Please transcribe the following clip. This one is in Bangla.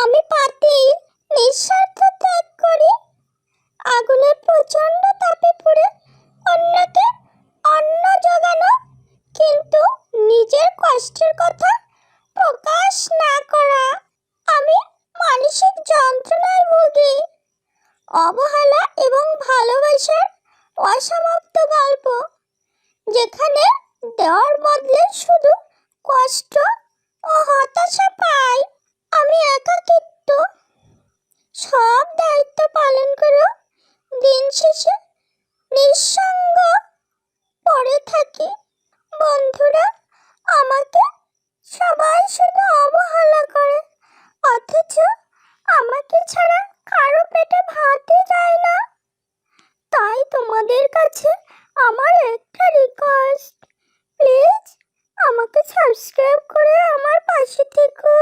আমি পাতিল নিঃস্বার্থ ত্যাগ করি, আগুনের প্রচন্ড তাপে পুড়ে অন্যকে অন্ন জোগানো, কিন্তু নিজের কষ্টের কথা প্রকাশ না করা। আমি মানসিক যন্ত্রণায় ভুগি। অবহেলা এবং ভালোবাসার অসমাপ্ত গল্প, যেখানে দেওয়ার বদলে শুধু কষ্ট ও হতাশা পাই। আমি একাকিত্ব, সব দায়িত্ব পালন করেও দিন শেষে নিঃসঙ্গ পড়ে থাকি। বন্ধুরা আমাকে সবাই শুধু অবহেলা করে, অথচ আমাকে ছাড়া কারো পেটে ভাতই যায় না। তাই তোমাদের কাছে আমার একটা রিকোয়েস্ট, প্লিজ আমাকে সাবস্ক্রাইব করে আমার পাশে থেকো।